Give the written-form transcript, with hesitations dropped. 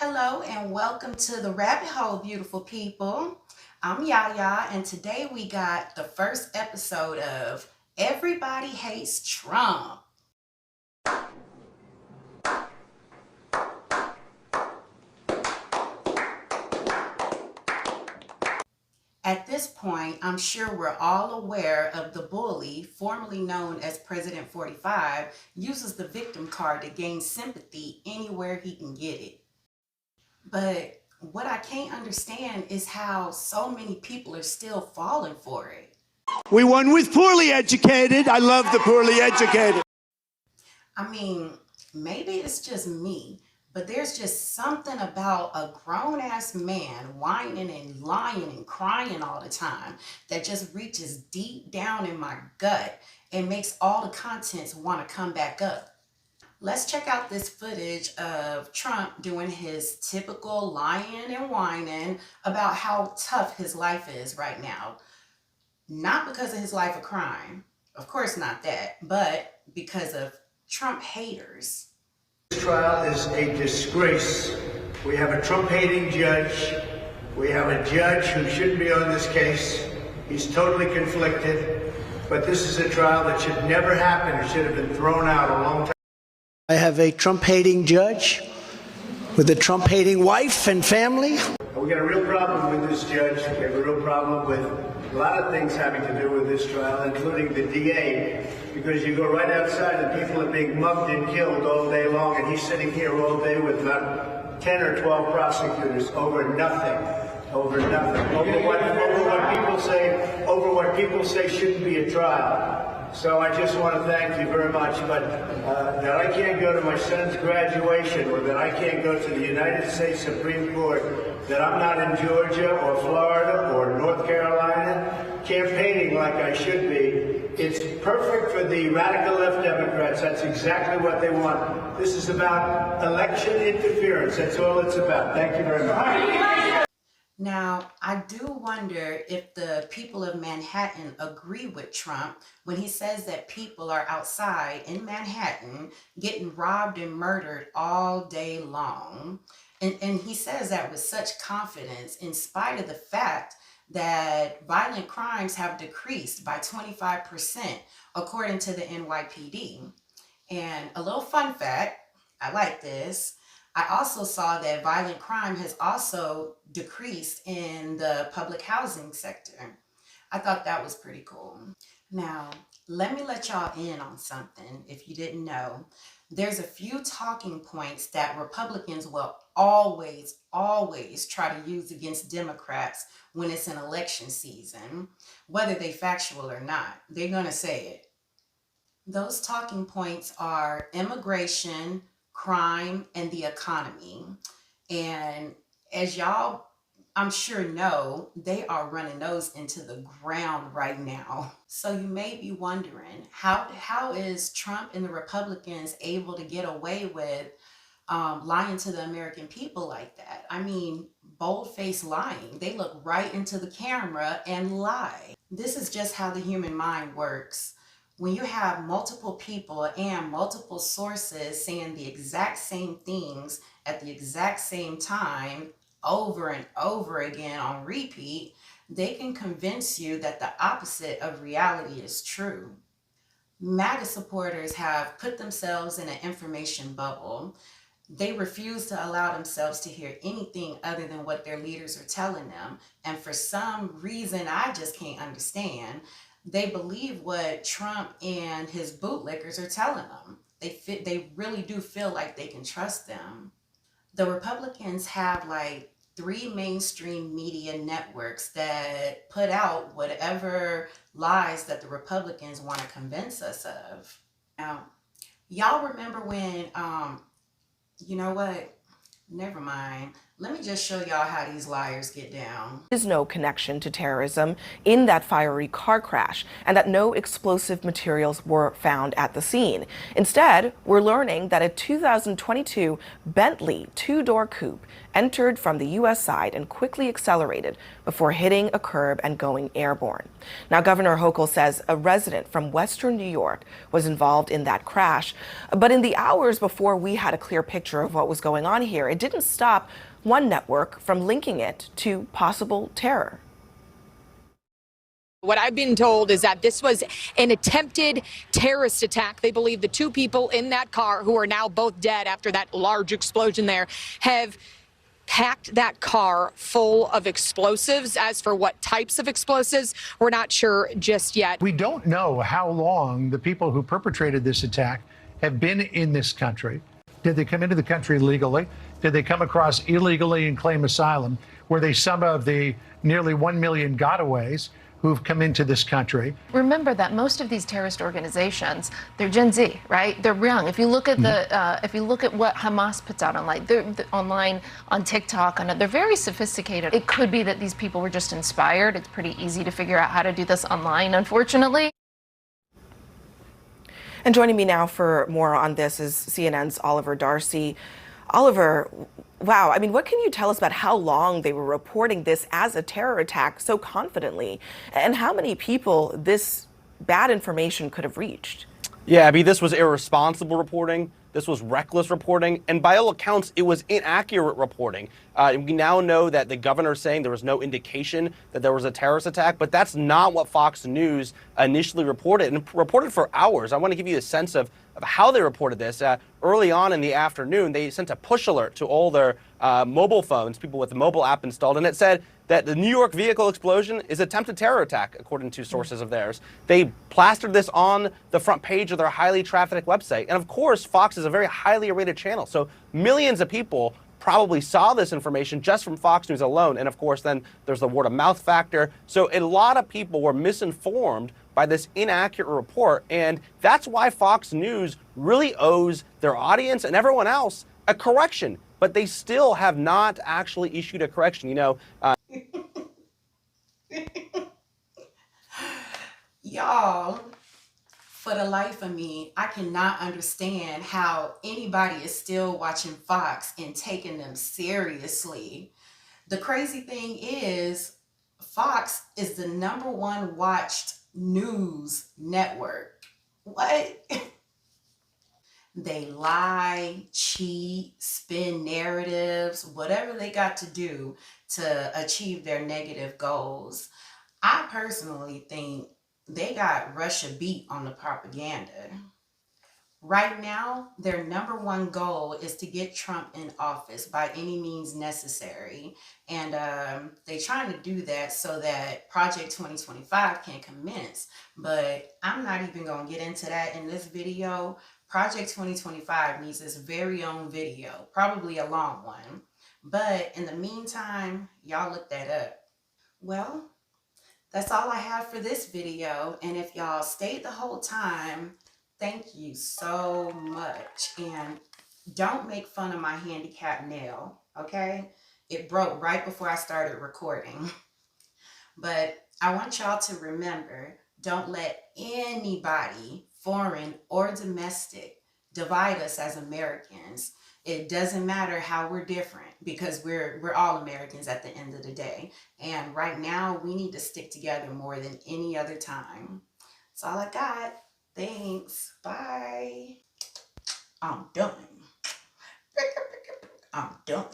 Hello and welcome to the rabbit hole, beautiful people. I'm Yaya, and today we got the first episode of Everybody Hates Trump. At this point, I'm sure we're all aware of the bully, formerly known as President 45, uses the victim card to gain sympathy anywhere he can get it. But what I can't understand is how so many people are still falling for it. We won with poorly educated. I love the poorly educated. I mean, maybe it's just me, but there's just something about a grown ass man whining and lying and crying all the time that just reaches deep down in my gut and makes all the contents want to come back up. Let's check out this footage of Trump doing his typical lying and whining about how tough his life is right now. Not because of his life of crime, of course not that, but because of Trump haters. This trial is a disgrace. We have a Trump-hating judge. We have a judge who shouldn't be on this case. He's totally conflicted. But this is a trial that should never happen. It should have been thrown out a long time. I have a Trump-hating judge with a Trump-hating wife and family. We got a real problem with this judge. We have a real problem with a lot of things having to do with this trial, including the DA, because you go right outside and people are being mugged and killed all day long, and he's sitting here all day with about 10 or 12 prosecutors over nothing, over what people say shouldn't be a trial. So I just want to thank you very much, but that I can't go to my son's graduation, or that I can't go to the United States Supreme Court, that I'm not in Georgia or Florida or North Carolina campaigning like I should be. It's perfect for the radical left Democrats. That's exactly what they want. This is about election interference. That's all it's about. Thank you very much. Now, I do wonder if the people of Manhattan agree with Trump when he says that people are outside in Manhattan getting robbed and murdered all day long. And he says that with such confidence, in spite of the fact that violent crimes have decreased by 25%, according to the NYPD. And a little fun fact, I like this. I also saw that violent crime has also decreased in the public housing sector. I thought that was pretty cool. Now, let me let y'all in on something if you didn't know. There's a few talking points that Republicans will always try to use against Democrats when it's an election season, whether they factual or not. They're going to say it. Those talking points are immigration, crime, and the economy. And as y'all, I'm sure know, they are running those into the ground right now. So you may be wondering, how is Trump and the Republicans able to get away with lying to the American people like that? I mean, bold-faced lying. They look right into the camera and lie. This is just how the human mind works. When you have multiple people and multiple sources saying the exact same things at the exact same time over and over again on repeat, they can convince you that the opposite of reality is true. MAGA supporters have put themselves in an information bubble. They refuse to allow themselves to hear anything other than what their leaders are telling them. And for some reason I just can't understand, they believe what Trump and his bootlickers are telling them. They really do feel like they can trust them. The Republicans have like 3 mainstream media networks that put out whatever lies that the Republicans want to convince us of. Now, y'all remember when, you know what? Never mind. Let me just show y'all how these liars get down. There is no connection to terrorism in that fiery car crash, and that no explosive materials were found at the scene. Instead, we're learning that a 2022 Bentley two-door coupe entered from the U.S. side and quickly accelerated before hitting a curb and going airborne. Now, Governor Hochul says a resident from Western New York was involved in that crash, but in the hours before we had a clear picture of what was going on here, it didn't stop one network from linking it to possible terror. What I've been told is that this was an attempted terrorist attack. They believe the two people in that car, who are now both dead after that large explosion there, have packed that car full of explosives. As for what types of explosives, we're not sure just yet. We don't know how long the people who perpetrated this attack have been in this country. Did they come into the country legally? Did they come across illegally and claim asylum? Were they some of the nearly 1 million gotaways who've come into this country? Remember that most of these terrorist organizations, they're Gen Z, right? They're young. If you look at if you look at what Hamas puts out online, they're online, on TikTok, they're very sophisticated. It could be that these people were just inspired. It's pretty easy to figure out how to do this online, unfortunately. And joining me now for more on this is CNN's Oliver Darcy. Oliver, wow, I mean, what can you tell us about how long they were reporting this as a terror attack so confidently, and how many people this bad information could have reached? Yeah, I mean, this was irresponsible reporting. This was reckless reporting, and by all accounts, it was inaccurate reporting. We now know that the governor is saying there was no indication that there was a terrorist attack, but that's not what Fox News initially reported, and reported for hours. I want to give you a sense of how they reported this. Early on in the afternoon, they sent a push alert to all their mobile phones, people with the mobile app installed, and it said that the New York vehicle explosion is an attempted terror attack, according to sources of theirs. They plastered this on the front page of their highly trafficked website. And of course, Fox is a very highly rated channel, so millions of people probably saw this information just from Fox News alone. And of course, then there's the word of mouth factor. So a lot of people were misinformed by this inaccurate report. And that's why Fox News really owes their audience and everyone else a correction. But they still have not actually issued a correction. You know, Y'all, for the life of me, I cannot understand how anybody is still watching Fox and taking them seriously. The crazy thing is, Fox is the #1 watched news network. What? They lie, cheat, spin narratives, whatever they got to do to achieve their negative goals. I personally think they got Russia beat on the propaganda. Right now, their #1 goal is to get Trump in office by any means necessary. And they're trying to do that so that Project 2025 can commence. But I'm not even going to get into that in this video. Project 2025 needs its very own video, probably a long one. But in the meantime, y'all look that up. Well, that's all I have for this video. And if y'all stayed the whole time, thank you so much. And don't make fun of my handicapped nail, okay? It broke right before I started recording. But I want y'all to remember, don't let anybody, foreign or domestic, divide us as Americans. It doesn't matter how we're different, because we're all Americans at the end of the day. And right now, we need to stick together more than any other time. That's all I got. Thanks. Bye. I'm done. I'm done.